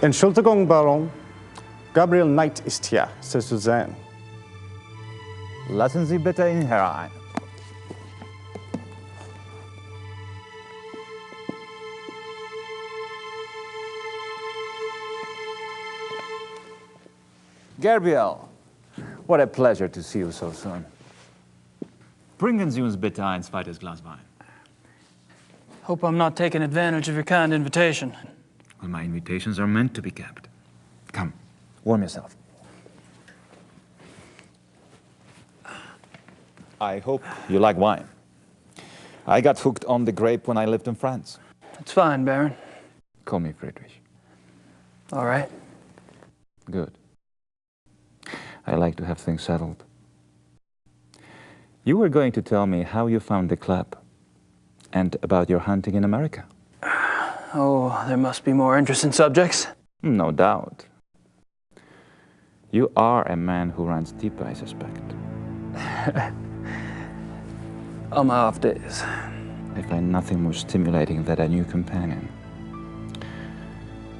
Entschuldigung, Baron. Gabriel Knight ist hier, c'est Suzanne. Lassen Sie bitte ihn herein. Gabriel, what a pleasure to see you so soon. Bringen Sie uns bitte ein zweites Glas Wein. Hope I'm not taking advantage of your kind invitation. Well, my invitations are meant to be kept. Come, warm yourself. I hope you like wine. I got hooked on the grape when I lived in France. It's fine, Baron. Call me Friedrich. All right. Good. I like to have things settled. You were going to tell me how you found the club and about your hunting in America. Oh, there must be more interesting subjects. No doubt. You are a man who runs deep, I suspect. On my off days. I find nothing more stimulating than a new companion.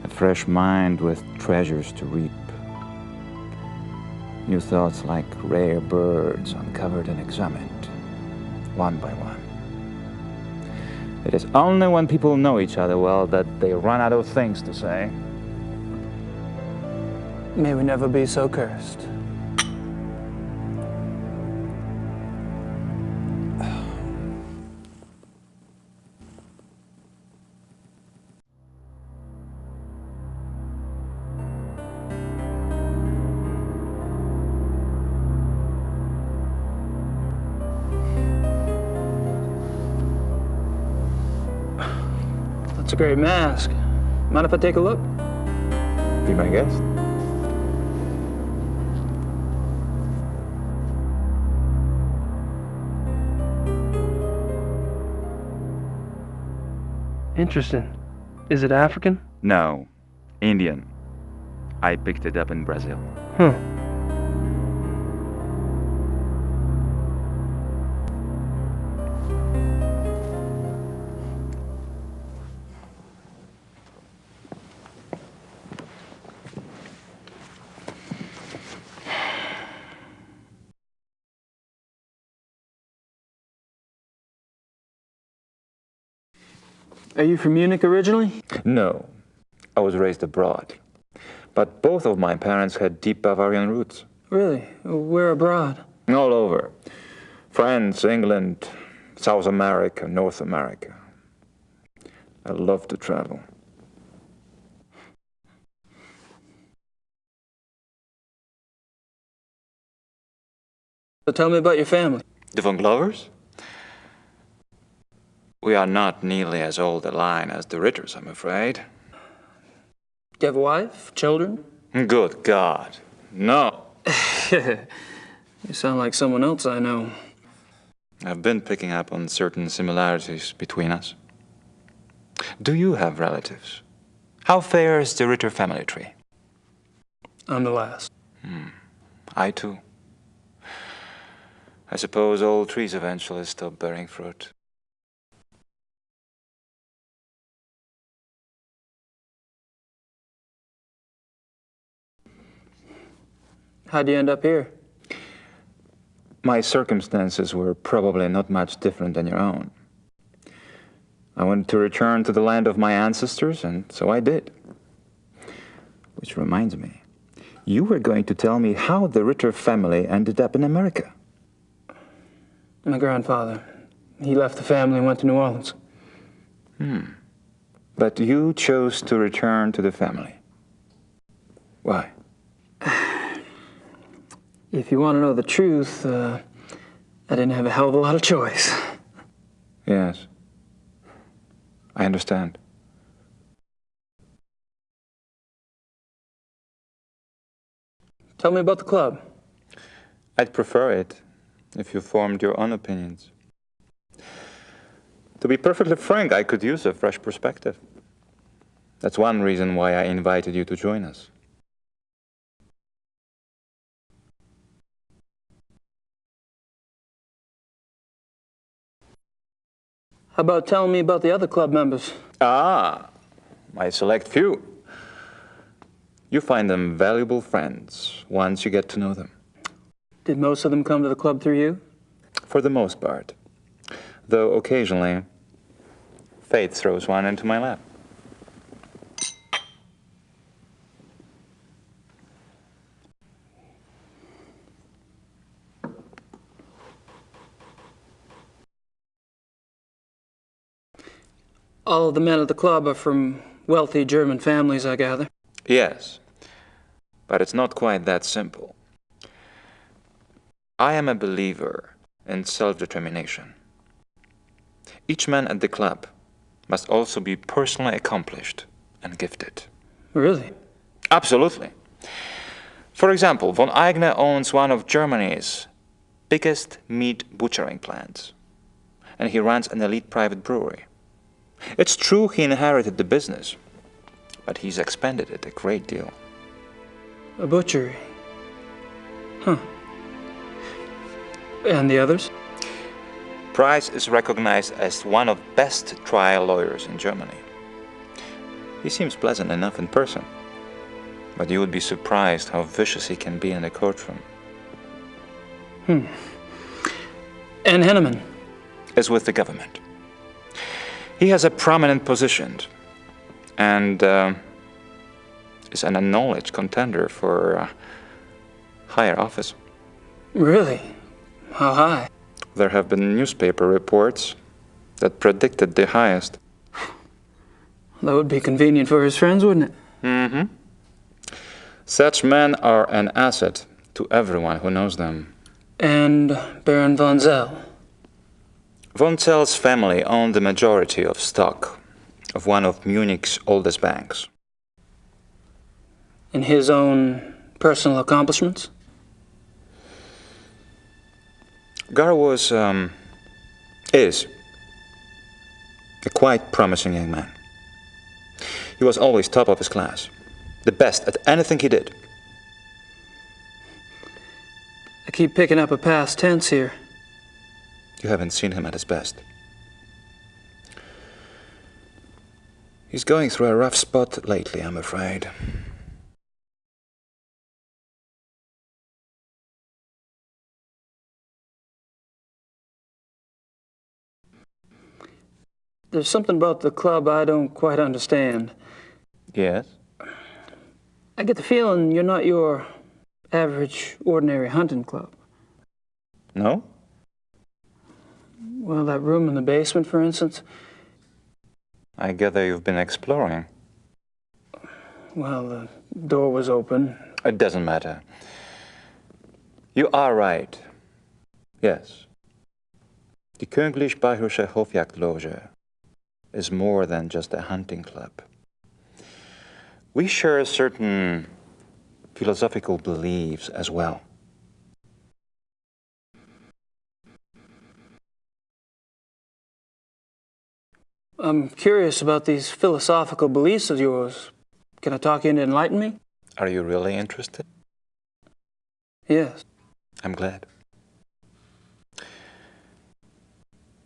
A fresh mind with treasures to reap. New thoughts like rare birds uncovered and examined, one by one. It is only when people know each other well that they run out of things to say. May we never be so cursed. That's a great mask. Mind if I take a look? Be my guest. Interesting. Is it African? No, Indian. I picked it up in Brazil. Huh. Are you from Munich originally? No, I was raised abroad. But both of my parents had deep Bavarian roots. Really? Where abroad? All over. France, England, South America, North America. I love to travel. So tell me about your family. The Von Glovers? We are not nearly as old a line as the Ritters, I'm afraid. Do you have a wife? Children? Good God, no. You sound like someone else I know. I've been picking up on certain similarities between us. Do you have relatives? How fares the Ritter family tree? I'm the last. I too. I suppose all trees eventually stop bearing fruit. How'd you end up here? My circumstances were probably not much different than your own. I wanted to return to the land of my ancestors, and so I did. Which reminds me, you were going to tell me how the Ritter family ended up in America. My grandfather. He left the family and went to New Orleans. But you chose to return to the family. Why? If you want to know the truth, I didn't have a hell of a lot of choice. Yes. I understand. Tell me about the club. I'd prefer it if you formed your own opinions. To be perfectly frank, I could use a fresh perspective. That's one reason why I invited you to join us. How about telling me about the other club members? Ah, my select few. You find them valuable friends once you get to know them. Did most of them come to the club through you? For the most part. Though occasionally, fate throws one into my lap. All of the men at the club are from wealthy German families, I gather. Yes, but it's not quite that simple. I am a believer in self-determination. Each man at the club must also be personally accomplished and gifted. Really? Absolutely. For example, von Eigner owns one of Germany's biggest meat butchering plants, and he runs an elite private brewery. It's true he inherited the business, but he's expanded it a great deal. A butchery. Huh. And the others? Price is recognized as one of the best trial lawyers in Germany. He seems pleasant enough in person, but you would be surprised how vicious he can be in the courtroom. And Henneman? Is with the government. He has a prominent position and is an acknowledged contender for higher office. Really? How high? There have been newspaper reports that predicted the highest. That would be convenient for his friends, wouldn't it? Mm-hmm. Such men are an asset to everyone who knows them. And Baron von Zell? Von Zell's family owned the majority of stock of one of Munich's oldest banks. And his own personal accomplishments? Gar is a quite promising young man. He was always top of his class, the best at anything he did. I keep picking up a past tense here. You haven't seen him at his best. He's going through a rough spot lately, I'm afraid. There's something about the club I don't quite understand. Yes? I get the feeling you're not your average, ordinary hunting club. No? Well, that room in the basement, for instance. I gather you've been exploring. Well, the door was open. It doesn't matter. You are right. Yes. Die Königlich-Bayerische Hofjagdloge is more than just a hunting club. We share certain philosophical beliefs as well. I'm curious about these philosophical beliefs of yours. Can I talk you into enlighten me? Are you really interested? Yes. I'm glad.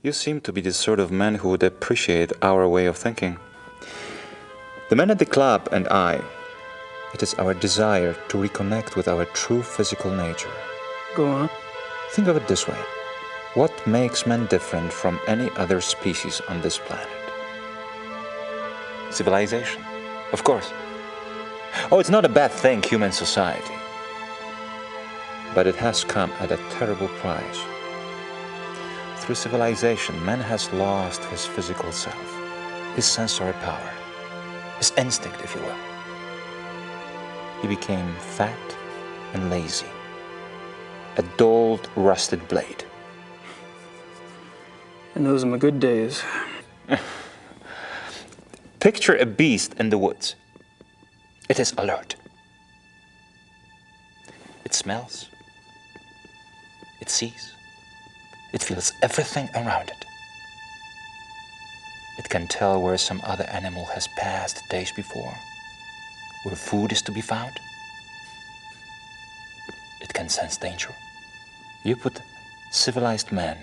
You seem to be the sort of man who would appreciate our way of thinking. The men at the club and I, it is our desire to reconnect with our true physical nature. Go on. Think of it this way. What makes man different from any other species on this planet? Civilization, of course. Oh, it's not a bad thing, human society. But it has come at a terrible price. Through civilization, man has lost his physical self, his sensory power, his instinct, if you will. He became fat and lazy, a dulled, rusted blade. And those are my good days. Picture a beast in the woods. It is alert. It smells. It sees. It feels everything around it. It can tell where some other animal has passed days before, where food is to be found. It can sense danger. You put civilized man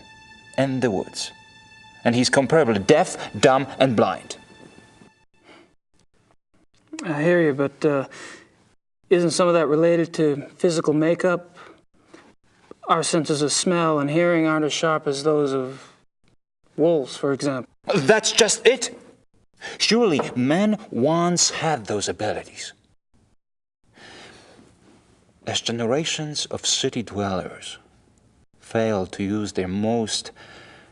in the woods, and he's comparably deaf, dumb, and blind. I hear you, but Isn't some of that related to physical makeup? Our senses of smell and hearing aren't as sharp as those of wolves, for example. That's just it. Surely man once had those abilities. As generations of city dwellers failed to use their most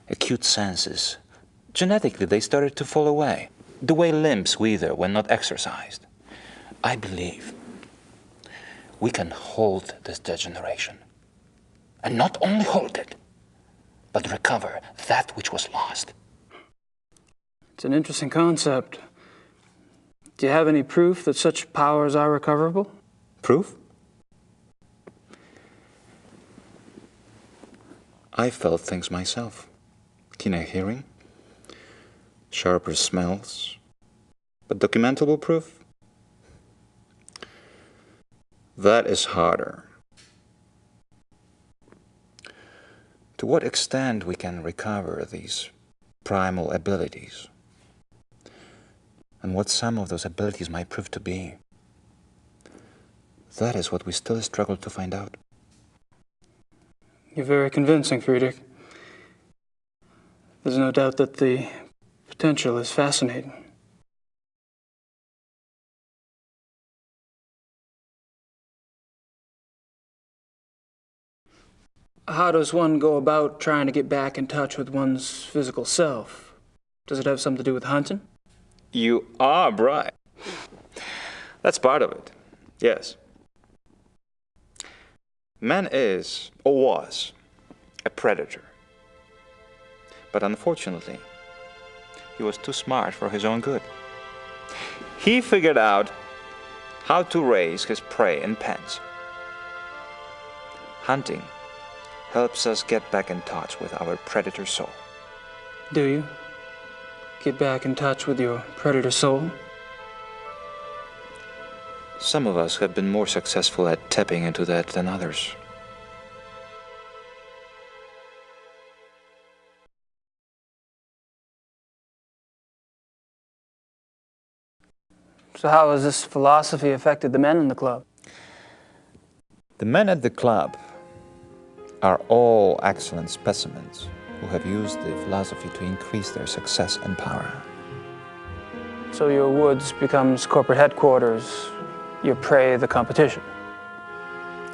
acute senses, genetically they started to fall away, the way limbs wither when not exercised. I believe we can hold this degeneration. And not only hold it, but recover that which was lost. It's an interesting concept. Do you have any proof that such powers are recoverable? Proof? I felt things myself. Keener hearing, sharper smells, but documentable proof? That is harder. To what extent we can recover these primal abilities, and what some of those abilities might prove to be, that is what we still struggle to find out. You're very convincing, Friedrich. There's no doubt that the potential is fascinating. How does one go about trying to get back in touch with one's physical self? Does it have something to do with hunting? You are right. That's part of it, yes. Man is, or was, a predator. But unfortunately, he was too smart for his own good. He figured out how to raise his prey in pens. Hunting helps us get back in touch with our predator soul. Do you? Get back in touch with your predator soul? Some of us have been more successful at tapping into that than others. So how has this philosophy affected the men in the club? The men at the club are all excellent specimens who have used the philosophy to increase their success and power. So your woods becomes corporate headquarters, your prey the competition.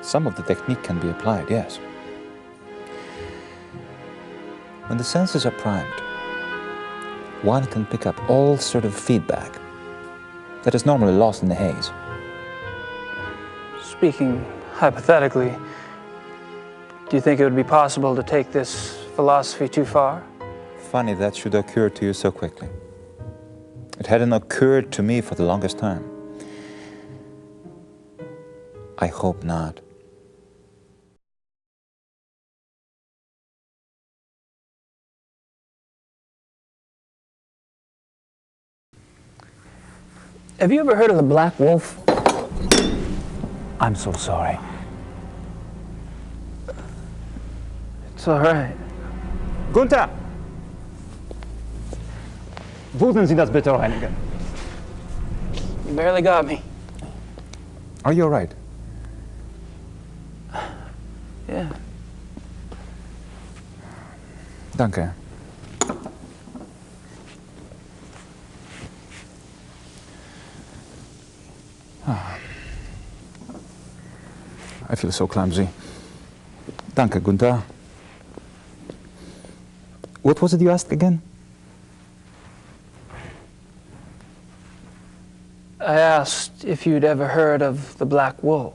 Some of the technique can be applied, yes. When the senses are primed, one can pick up all sort of feedback that is normally lost in the haze. Speaking hypothetically, do you think it would be possible to take this philosophy too far? Funny that should occur to you so quickly. It hadn't occurred to me for the longest time. I hope not. Have you ever heard of the black wolf? I'm so sorry. It's all right. Gunther! Würden Sie das bitte reinigen? You barely got me. Are you all right? Yeah. Danke. I feel so clumsy. Danke, Gunther. What was it you asked again? I asked if you'd ever heard of the black wolf.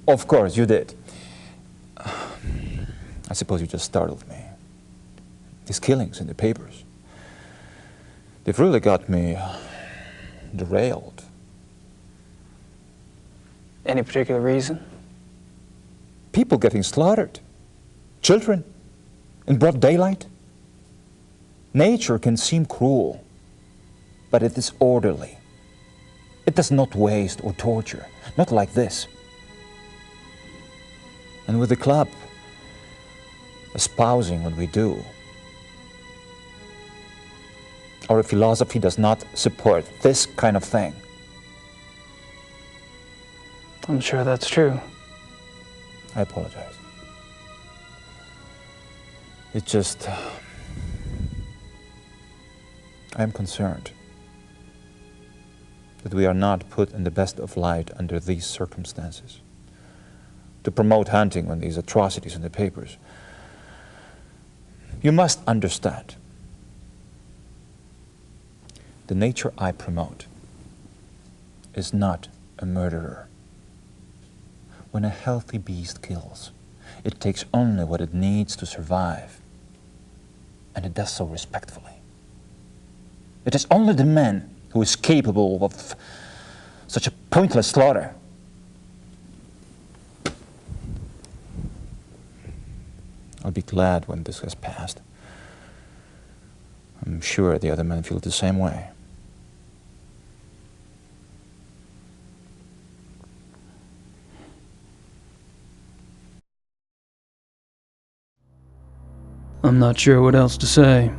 Of course, you did. I suppose you just startled me. These killings in the papers, they've really got me derailed. Any particular reason? People getting slaughtered. Children in broad daylight. Nature can seem cruel, but it is orderly. It does not waste or torture, not like this. And with the club espousing what we do, our philosophy does not support this kind of thing. I'm sure that's true. I apologize. It's just, I'm concerned that we are not put in the best of light under these circumstances. To promote hunting when these atrocities in the papers. You must understand, the nature I promote is not a murderer. When a healthy beast kills, it takes only what it needs to survive, and it does so respectfully. It is only the man who is capable of such a pointless slaughter. I'll be glad when this has passed. I'm sure the other men feel the same way. I'm not sure what else to say.